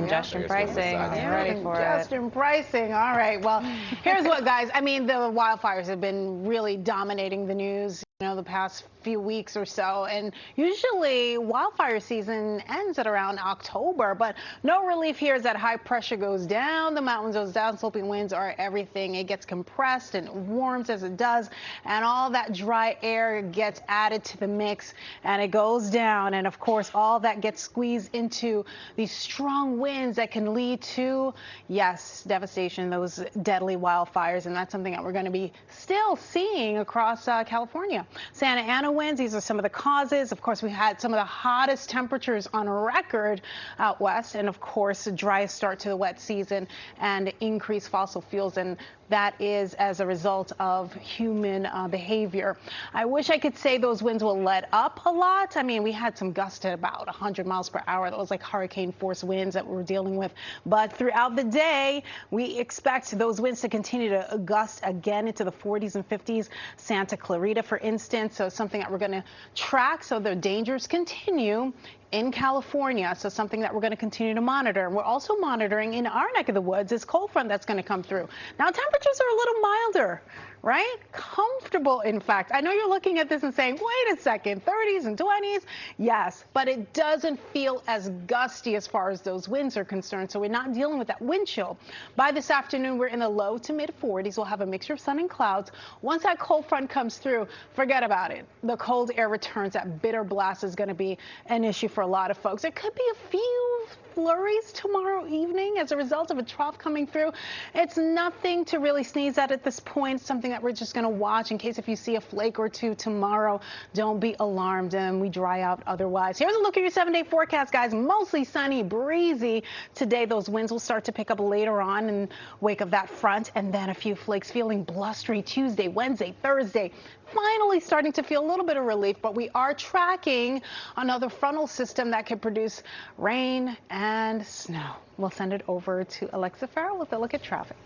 Congestion pricing. I'm ready for it. Congestion pricing. All right. Well, here's what, guys. I mean, the wildfires have been really dominating the news, the past few weeks or so. And usually wildfire season ends at around October, but no relief here as that high pressure goes down. The mountains, those downsloping winds are everything. It gets compressed and it warms as it does, and all that dry air gets added to the mix and it goes down. And of course, all that gets squeezed into these strong winds that can lead to, yes, devastation, those deadly wildfires. And that's something that we're going to be still seeing across California. Santa Ana winds, these are some of the causes. Of course, we had some of the hottest temperatures on record out west, and of course, the driest start to the wet season and increased fossil fuels, and that is as a result of human behavior. I wish I could say those winds will let up a lot. I mean, we had some gusts at about 100 miles per hour. That was like hurricane force winds that we were dealing with. But throughout the day, we expect those winds to continue to gust again into the 40s and 50s. Santa Clarita, for instance, so something that we're going to track. So the dangers continue in California, so something that we're going to continue to monitor. And we're also monitoring in our neck of the woods this cold front that's going to come through. Now, temperatures are a little milder, right? Comfortable, in fact. I know you're looking at this and saying, wait a second, 30s and 20s? Yes, but it doesn't feel as gusty as far as those winds are concerned, so we're not dealing with that wind chill. By this afternoon, we're in the low to mid 40s. We'll have a mixture of sun and clouds. Once that cold front comes through, forget about it. The cold air returns. That bitter blast is going to be an issue for a lot of folks. It could be a few flurries tomorrow evening as a result of a trough coming through. It's nothing to really sneeze at this point. Something that we're just going to watch in case if you see a flake or two tomorrow. Don't be alarmed, and we dry out otherwise. Here's a look at your 7-day forecast, guys. Mostly sunny, breezy today. Those winds will start to pick up later on in wake of that front, and then a few flakes. Feeling blustery Tuesday, Wednesday, Thursday. Finally starting to feel a little bit of relief, but we are tracking another frontal system that could produce rain and snow. We'll send it over to Alexa Farrell with a look at traffic.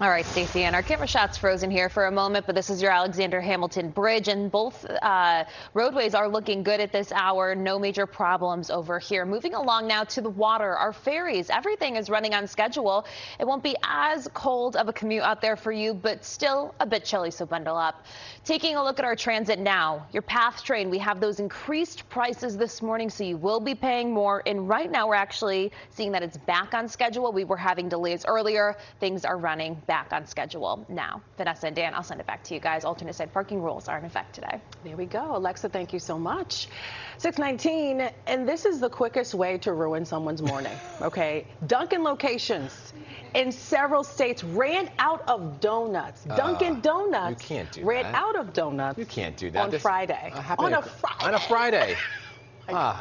All right, Stacy-Ann, our camera shot's frozen here for a moment, but this is your Alexander Hamilton Bridge, and both roadways are looking good at this hour. No major problems over here. Moving along now to the water, our ferries, everything is running on schedule. It won't be as cold of a commute out there for you, but still a bit chilly, so bundle up. Taking a look at our transit now, your PATH train, we have those increased prices this morning, so you will be paying more. And right now, we're actually seeing that it's back on schedule. We were having delays earlier. Things are running back on schedule now. Vanessa and Dan, I'll send it back to you guys. Alternate side parking rules are in effect today. There we go. Alexa, thank you so much. 6:19, and this is the quickest way to ruin someone's morning, okay? Dunkin' locations in several states ran out of donuts. Dunkin' Donuts ran out of donuts. You can't do that. On Friday. On a Friday.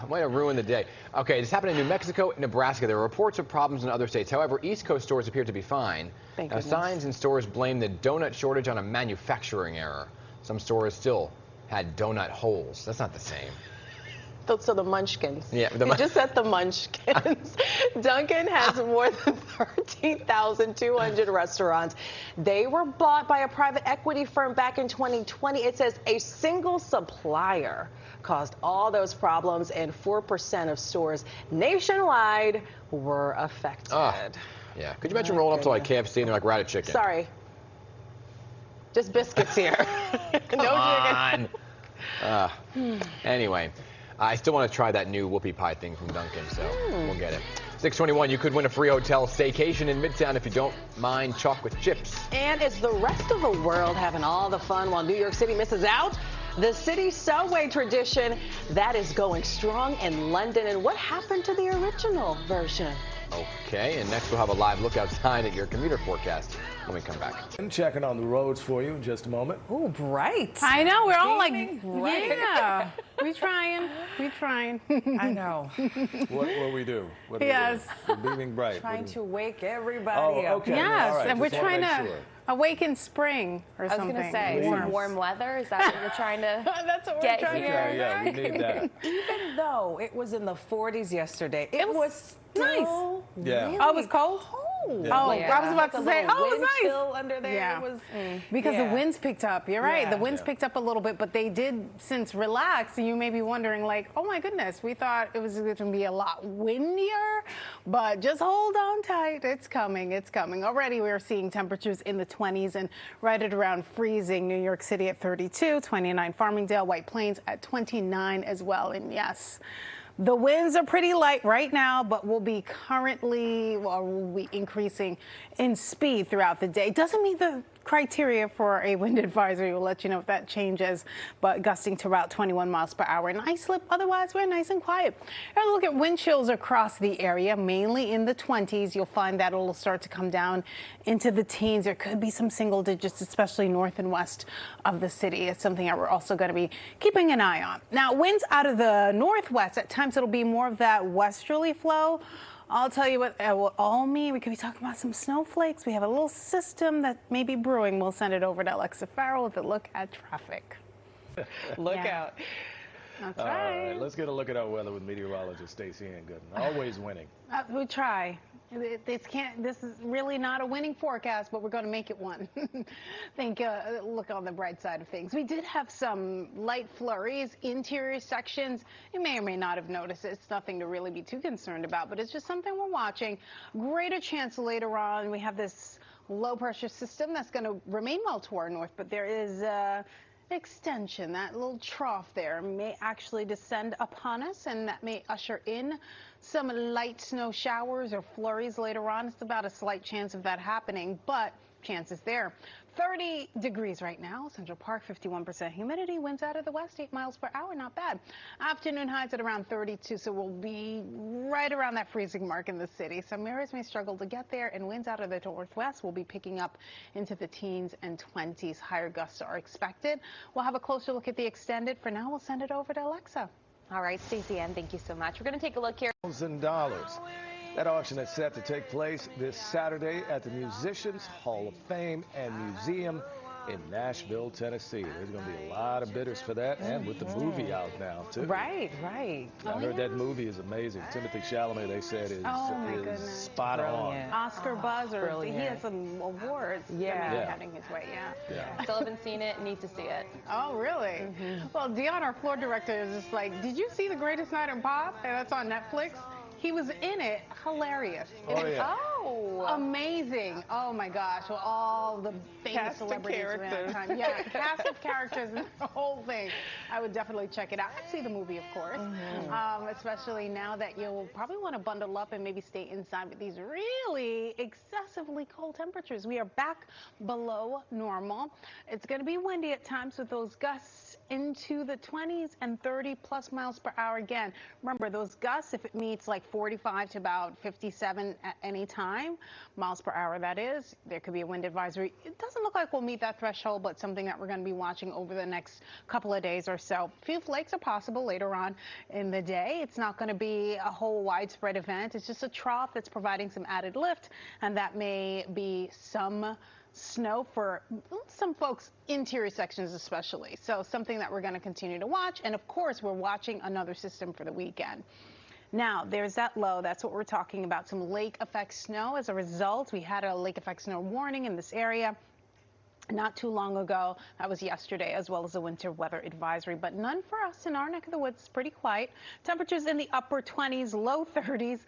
Way to ruin the day. Okay, this happened in New Mexico and Nebraska. There are reports of problems in other states. However, East Coast stores appear to be fine. Thank now, goodness. signs in stores blame the donut shortage on a manufacturing error. Some stores still had donut holes. That's not the same. So the Munchkins. Yeah, you just said the Munchkins. Dunkin' has more than 13,200 restaurants. They were bought by a private equity firm back in 2020. It says a single supplier caused all those problems, and 4% of stores nationwide were affected. Yeah. Could you imagine rolling up to like KFC and they're like, we're out of chicken? Sorry. Just biscuits here. No chicken. Anyway. I still want to try that new whoopie pie thing from Dunkin', so we'll get it. 6:21, you could win a free hotel staycation in Midtown if you don't mind chocolate chips. And it's the rest of the world having all the fun while New York City misses out. The city subway tradition, that is going strong in London. And what happened to the original version? Okay, and next we'll have a live look outside at your commuter forecast when we come back. Checking on the roads for you in just a moment. Oh, bright. I know, we're all like, bright. yeah, we trying. I know. What will we do? What do Yes. we do? We're beaming bright. Trying to wake everybody up. Okay. Yes, All right. and we're Just wanna trying make to sure. awaken spring or I was something. going to say, some warm weather. Is that what you're trying to That's what we're get trying here? to Yeah, we need that. Even though it was in the 40s yesterday, it was still Yeah. really Oh, it was cold? I was about to say, oh, wind nice. chill under there. Yeah. It was, Because the yeah. winds picked up. You're right. Yeah. The winds picked up a little bit, but they did since relax. And you may be wondering, like, oh my goodness, we thought it was going to be a lot windier, but just hold on tight. It's coming. It's coming. Already we're seeing temperatures in the 20s and right at around freezing. New York City at 32, 29 Farmingdale, White Plains at 29 as well. And yes, the winds are pretty light right now, but will be increasing in speed throughout the day. Doesn't meet the criteria for a wind advisory. We'll let you know if that changes, but gusting to about 21 miles per hour. Nice slip. Otherwise, we're nice and quiet. Now look at wind chills across the area, mainly in the 20s. You'll find that it'll start to come down into the teens. There could be some single digits, especially north and west of the city. It's something that we're also going to be keeping an eye on. Now, winds out of the northwest, at times it'll be more of that westerly flow. I'll tell you what it will all mean. We could be talking about some snowflakes. We have a little system that may be brewing. We'll send it over to Alexa Farrell with a look at traffic. Look out. That's All right. right, let's get a look at our weather with meteorologist Stacy-Ann Gooden. Always winning. We try. This is really not a winning forecast, but we're going to make it one. Look on the bright side of things. We did have some light flurries, interior sections. You may or may not have noticed it. It's nothing to really be too concerned about, but it's just something we're watching. Greater chance later on. We have this low pressure system that's going to remain well to our north, but there is extension. That little trough there may actually descend upon us, and that may usher in some light snow showers or flurries later on. It's about a slight chance of that happening, but chances there. 30 degrees right now. Central Park, 51% humidity. Winds out of the west, 8 miles per hour. Not bad. Afternoon highs at around 32, so we'll be right around that freezing mark in the city. Some areas may struggle to get there, and winds out of the northwest will be picking up into the teens and 20s. Higher gusts are expected. We'll have a closer look at the extended. For now, we'll send it over to Alexa. All right, Stacy-Ann, thank you so much. We're going to take a look here. $1,000. That auction is set to take place this Saturday at the Musicians Hall of Fame and Museum in Nashville, Tennessee. There's going to be a lot of bidders for that, and with the movie out now, too. right, right. I heard that movie is amazing. Timothy Chalamet, they said, is spot on. Oscar buzz, or Brilliant. he has some awards. Heading his way. Still haven't seen it. Need to see it. Oh, really? Well, Dion, our floor director, is just like, did you see The Greatest Night in Pop? And that's on Netflix. He was in it. Hilarious. Oh, yeah. Oh. Amazing. Oh, my gosh. Well, all the famous celebrities around that time. Yeah, cast of characters and the whole thing. I would definitely check it out. I'd see the movie, of course, especially now that you'll probably want to bundle up and maybe stay inside with these really excessively cold temperatures. We are back below normal. It's going to be windy at times with those gusts into the 20s and 30+ miles per hour again. Remember, those gusts, if it meets like 45 to about 57 at any time, miles per hour that is, there could be a wind advisory. It doesn't look like we'll meet that threshold, but something that we're going to be watching over the next couple of days or so. A few flakes are possible later on in the day. It's not going to be a whole widespread event. It's just a trough that's providing some added lift, and that may be some snow for some folks, interior sections especially. So something that we're going to continue to watch. And of course, we're watching another system for the weekend. Now, there's that low. That's what we're talking about. Some lake effect snow. As a result, we had a lake effect snow warning in this area not too long ago. That was yesterday, as well as a winter weather advisory, but none for us in our neck of the woods. It's pretty quiet. Temperatures in the upper 20s, low 30s.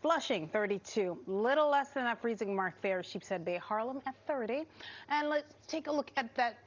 Flushing, 32. Little less than that freezing mark there. Sheepshead Bay, Harlem at 30. And let's take a look at that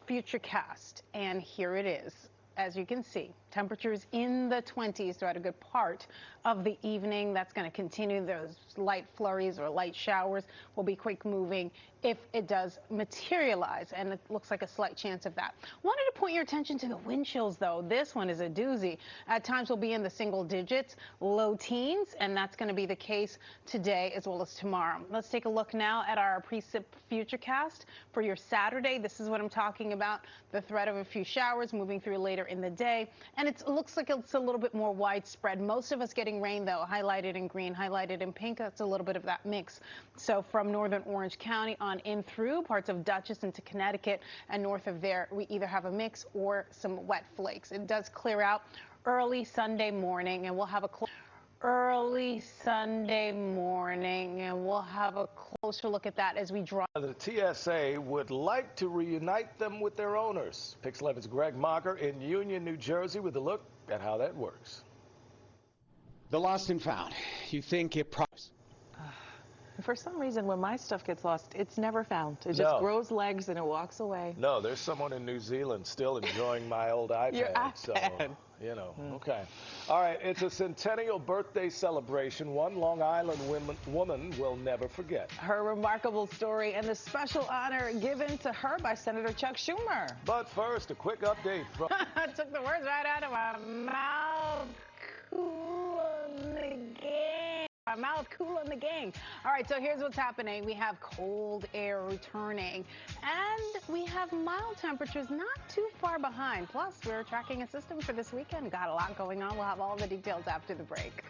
future cast. And here it is. As you can see, temperatures in the 20s throughout a good part of the evening. That's going to continue. Those light flurries or light showers will be quick moving if it does materialize, and it looks like a slight chance of that. Wanted to point your attention to the wind chills, though. This one is a doozy. At times we'll be in the single digits, low teens, and that's going to be the case today as well as tomorrow. Let's take a look now at our precip futurecast for your Saturday. This is what I'm talking about. The threat of a few showers moving through later in the day, and it looks like it's a little bit more widespread. Most of us getting rain, though, highlighted in green, highlighted in pink. That's a little bit of that mix. So from northern Orange County on in through parts of Dutchess into Connecticut and north of there, we either have a mix or some wet flakes. It does clear out early Sunday morning, and we'll have a early Sunday morning, and we'll have a closer look at that as we draw. The TSA would like to reunite them with their owners. PIX11's Greg Mocker in Union, New Jersey with a look at how that works. The lost and found. You think it probably... For some reason, when my stuff gets lost, it's never found. It just grows legs and it walks away. No, there's someone in New Zealand still enjoying my old iPad. Your iPad. So, you know, okay. All right, it's a centennial birthday celebration one Long Island woman will never forget. Her remarkable story and the special honor given to her by Senator Chuck Schumer. But first, a quick update from... I took the words right out of my mouth. Cool on the gang. My mouth cool on the gang. All right, so here's what's happening. We have cold air returning, and we have mild temperatures not too far behind. Plus, we're tracking a system for this weekend. Got a lot going on. We'll have all the details after the break.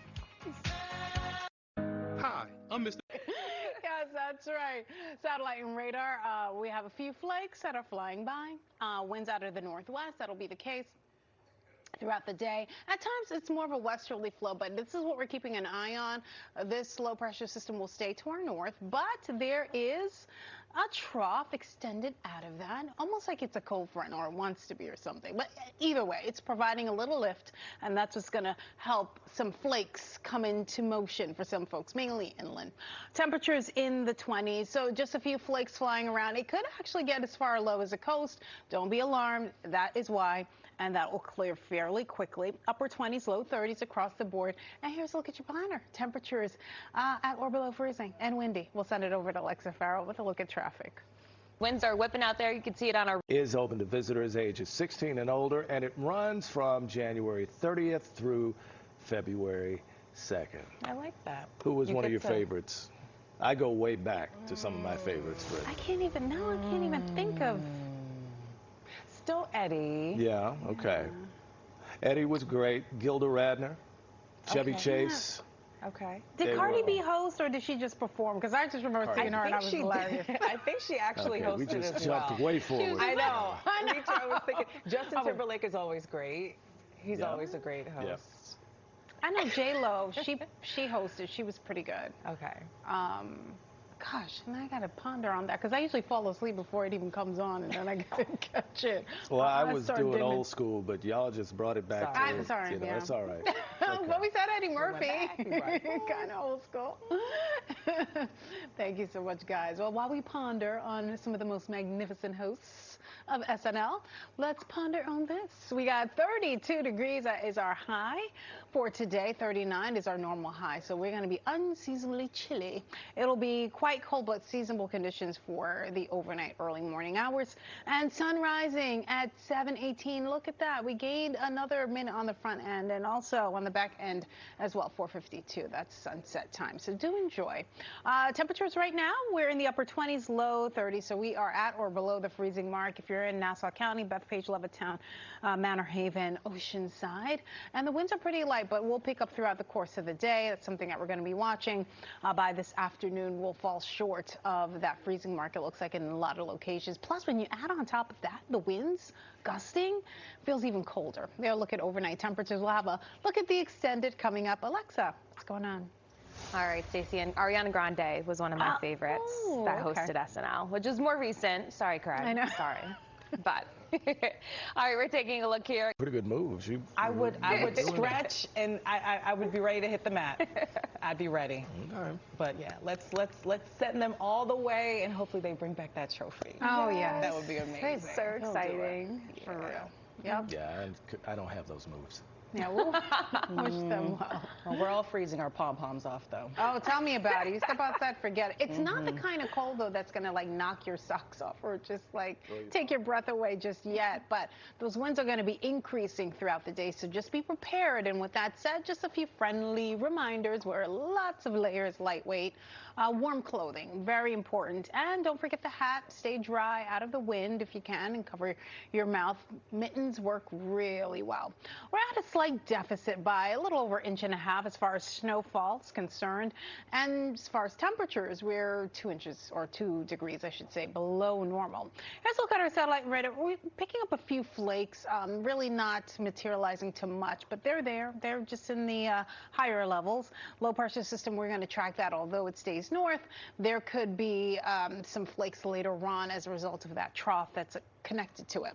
Hi, I'm Mr. Yes, that's right. Satellite and radar. We have a few flakes that are flying by. Winds out of the northwest. That'll be the case throughout the day. At times, it's more of a westerly flow, but this is what we're keeping an eye on. This low pressure system will stay to our north, but there is a trough extended out of that, almost like it's a cold front or it wants to be or something. But either way, it's providing a little lift, and that's what's going to help some flakes come into motion for some folks, mainly inland. Temperatures in the 20s, so just a few flakes flying around. It could actually get as far low as the coast. Don't be alarmed. That is why. And that will clear fairly quickly. Upper 20s, low 30s across the board. And here's a look at your planner. Temperatures at or below freezing and windy. We'll send it over to Alexa Farrell with a look at traffic. Winds are whipping out there. You can see it on our... Is open to visitors ages 16 and older, and it runs from January 30th through February 2nd. I like that. Who was one of your favorites? I go way back to some of my favorites. I can't even think of... Still Eddie. Yeah, okay. Yeah. Eddie was great. Gilda Radner, Chevy Chase. Okay. Did Cardi B host, or did she just perform? Because I just remember seeing her and I was hilarious. I think she actually hosted we just as jumped well. way forward. I know. Me too. I was thinking Justin Timberlake is always great. He's always a great host. Yeah. I know J-Lo, she hosted. She was pretty good. Okay. Gosh, and I got to ponder on that because I usually fall asleep before it even comes on, and then I got to catch it. Well, I was doing old school, but y'all just brought it back to I'm sorry, you know, yeah. it's all right. But we said Eddie Murphy. Kind of old school. Thank you so much, guys. Well, while we ponder on some of the most magnificent hosts of SNL, let's ponder on this. We got 32 degrees is our high for today. 39 is our normal high, so we're going to be unseasonably chilly. It'll be quite cold, but seasonable conditions for the overnight early morning hours. And sun rising at 7:18. Look at that. We gained another minute on the front end and also on the back end as well, 4:52. That's sunset time, so do enjoy. Temperatures right now, we're in the upper 20s, low 30s, so we are at or below the freezing mark if you're in Nassau County, Bethpage, Levittown, Manor Haven, Oceanside. And the winds are pretty light, but we'll pick up throughout the course of the day. That's something that we're going to be watching. By this afternoon, we'll fall short of that freezing mark, it looks like, in a lot of locations. Plus, when you add on top of that, the winds gusting, feels even colder. They'll look at overnight temperatures. We'll have a look at the extended coming up. Alexa, what's going on? All right, Stacy-Ann, Ariana Grande was one of my favorites that hosted SNL, which is more recent. Sorry, Craig. I know. Sorry. But, all right, we're taking a look here. Pretty good moves. I would stretch, and I would be ready to hit the mat. I'd be ready. Okay. But yeah, let's send them all the way, and hopefully they bring back that trophy. Oh, yeah. That would be amazing. It's so exciting. For real. Yep. Yeah, I don't have those moves. Yeah, we'll wish them well. Well, we're all freezing our pom-poms off, though. Oh, tell me about it. You step outside, forget it. It's not the kind of cold, though, that's going to, like, knock your socks off or just, like, take your breath away just yet. But those winds are going to be increasing throughout the day, so just be prepared. And with that said, just a few friendly reminders. Wear lots of layers, lightweight, warm clothing, very important. And don't forget the hat. Stay dry, out of the wind if you can, and cover your mouth. Mittens work really well. We're at a slight slight deficit by a little over 1.5 inches as far as snowfall is concerned. And as far as temperatures, we're 2 inches, or 2 degrees, I should say, below normal. Let's look at our satellite radar. We're picking up a few flakes, really not materializing too much, but they're there. They're just in the higher levels. Low pressure system, we're going to track that. Although it stays north, there could be some flakes later on as a result of that trough that's connected to it.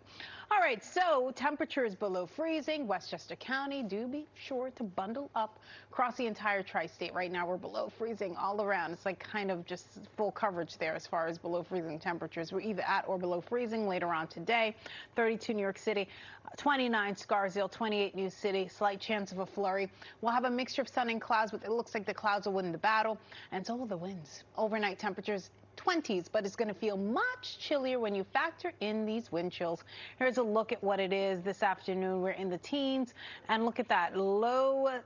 All right, so temperatures below freezing. Westchester County, do be sure to bundle up across the entire tri-state. Right now we're below freezing all around. It's like kind of just full coverage there as far as below freezing temperatures. We're either at or below freezing later on today. 32 New York City, 29 Scarsdale, 28 New City, slight chance of a flurry. We'll have a mixture of sun and clouds, but it looks like the clouds will win the battle, and so will the winds. Overnight temperatures 20s, but it's going to feel much chillier when you factor in these wind chills. Here's a look at what it is this afternoon. We're in the teens, and look at that, low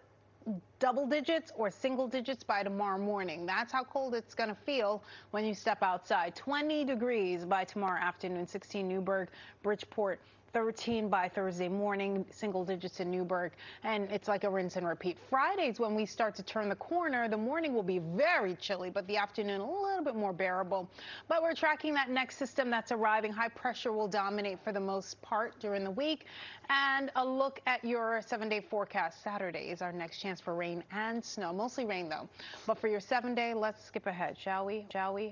double digits or single digits by tomorrow morning. That's how cold it's going to feel when you step outside. 20 degrees by tomorrow afternoon. 16 Newburgh, Bridgeport. 13 by Thursday morning, single digits in Newburgh, and it's like a rinse and repeat. Fridays, when we start to turn the corner, the morning will be very chilly, but the afternoon a little bit more bearable. But we're tracking that next system that's arriving. High pressure will dominate for the most part during the week. And a look at your 7-day forecast. Saturday is our next chance for rain and snow. Mostly rain, though. But for your 7-day, let's skip ahead, shall we?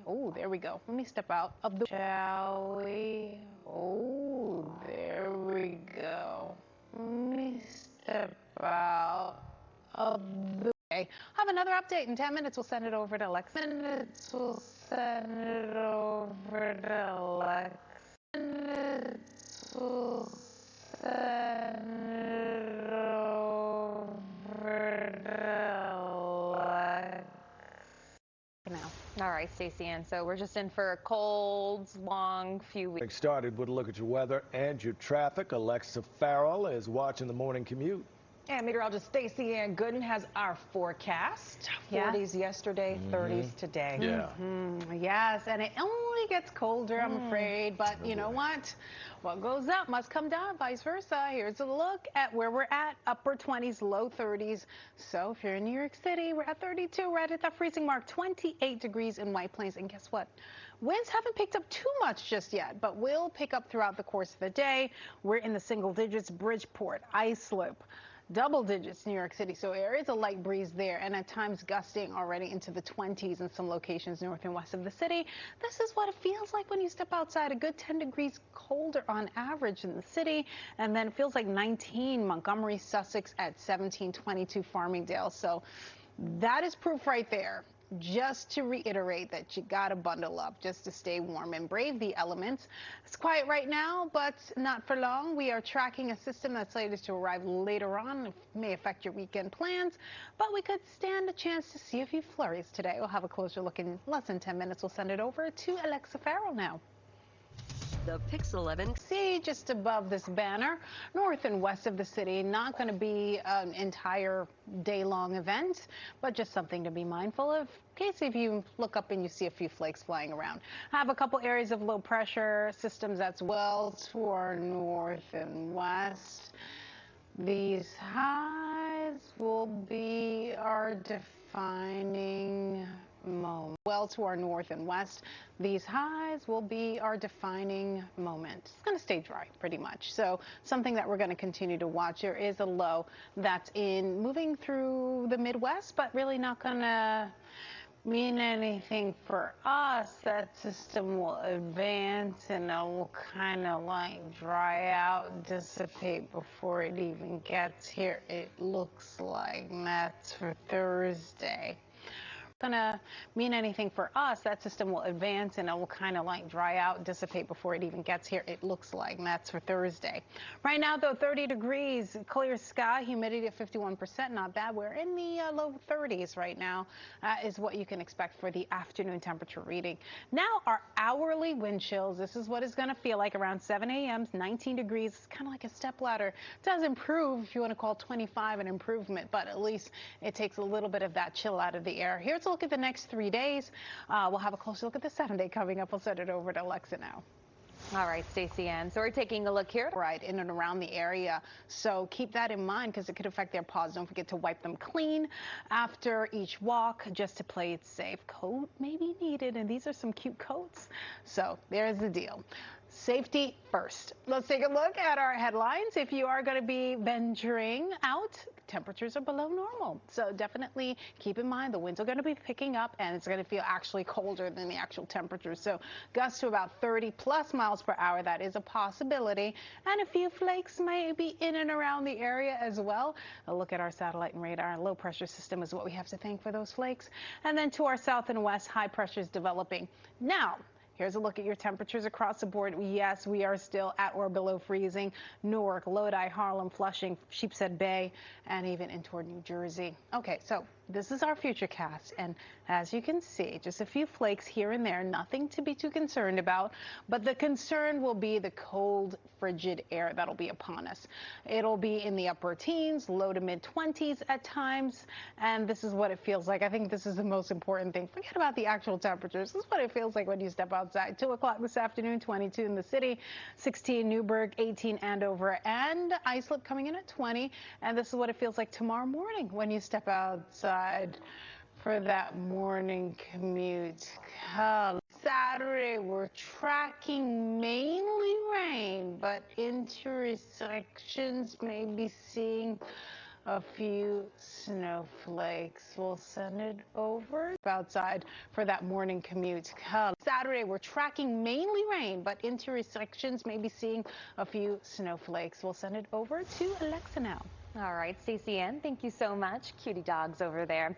Oh, there we go. Let me step out of the... Shall we? Oh, there we go. Let me step out of the way. Have another update in 10 minutes. We'll send it over to Alexa. We'll send it over to Alexa. We'll send it over to Alexa. Now. All right, Stacy-Ann, so we're just in for a cold, long few weeks. Started with a look at your weather and your traffic. Alexa Farrell is watching the morning commute. And meteorologist Stacy-Ann Gooden has our forecast. 40s yesterday, 30s today. Yeah. Yes, and it only gets colder, I'm afraid. But you know what? What goes up must come down, vice versa. Here's a look at where we're at. Upper 20s, low 30s. So if you're in New York City, we're at 32, right at that freezing mark. 28 degrees in White Plains. And guess what? Winds haven't picked up too much just yet, but will pick up throughout the course of the day. We're in the single digits. Bridgeport, Islip. Double digits, New York City, so there is a light breeze there, and at times gusting already into the 20s in some locations north and west of the city. This is what it feels like when you step outside. A good 10 degrees colder on average in the city, and then it feels like 19 Montgomery, Sussex at 17, 22 Farmingdale. So that is proof right there. Just to reiterate that you gotta bundle up just to stay warm and brave the elements. It's quiet right now, but not for long. We are tracking a system that's slated to arrive later on. It may affect your weekend plans, but we could stand a chance to see a few flurries today. We'll have a closer look in less than 10 minutes. We'll send it over to Alexa Farrell now. The PIX11. See just above this banner, north and west of the city. Not going to be an entire day-long event, but just something to be mindful of. In case if you look up and you see a few flakes flying around. Have a couple areas of low pressure systems as well to our north and west. These highs will be our defining moment. Well to our north and west, these highs will be our defining moment. It's going to stay dry pretty much. So something that we're going to continue to watch. There is a low that's moving through the Midwest, but really not going to mean anything for us. That system will advance and it will kind of like dry out, dissipate before it even gets here. It looks like that's for Thursday. Gonna mean anything for us. That system will advance and it will kind of like dry out, dissipate before it even gets here. It looks like that's for Thursday. Right now though, 30 degrees, clear sky, humidity at 51%, not bad. We're in the low 30s right now. Is what you can expect for the afternoon temperature reading. Now our hourly wind chills. This is what it's going to feel like around 7 a.m. 19 degrees. It's kind of like a stepladder. It does improve if you want to call 25 an improvement, but at least it takes a little bit of that chill out of the air. Here's a look at the next 3 days. We'll have a closer look at the 7-day coming up. We'll send it over to Alexa now. All right, Stacy-Ann. So we're taking a look here. Right, in and around the area. So keep that in mind because it could affect their paws. Don't forget to wipe them clean after each walk just to play it safe. Coat may be needed, and these are some cute coats. So there's the deal. Safety first. Let's take a look at our headlines. If you are going to be venturing out, temperatures are below normal. So definitely keep in mind the winds are going to be picking up and it's going to feel actually colder than the actual temperature. So gusts to about 30+ miles per hour. That is a possibility. And a few flakes may be in and around the area as well. A look at our satellite and radar. Low pressure system is what we have to thank for those flakes. And then to our south and west, high pressure is developing. Now, here's a look at your temperatures across the board. Yes, we are still at or below freezing. Newark, Lodi, Harlem, Flushing, Sheepshead Bay, and even in toward New Jersey. Okay, so this is our futurecast, and as you can see, just a few flakes here and there, nothing to be too concerned about, but the concern will be the cold, frigid air that'll be upon us. It'll be in the upper teens, low to mid 20s at times, and this is what it feels like. I think this is the most important thing. Forget about the actual temperatures. This is what it feels like when you step outside. 2 o'clock this afternoon, 22 in the city, 16 Newburgh, 18 Andover, and Islip coming in at 20, and this is what it feels like tomorrow morning when you step outside for that morning commute. Saturday, we're tracking mainly rain, but intersections may be seeing a few snowflakes. We'll send it over outside for that morning commute. Saturday, we're tracking mainly rain, but intersections may be seeing a few snowflakes. We'll send it over to Alexa now. All right, Stacy-Ann, thank you so much. Cutie dogs over there.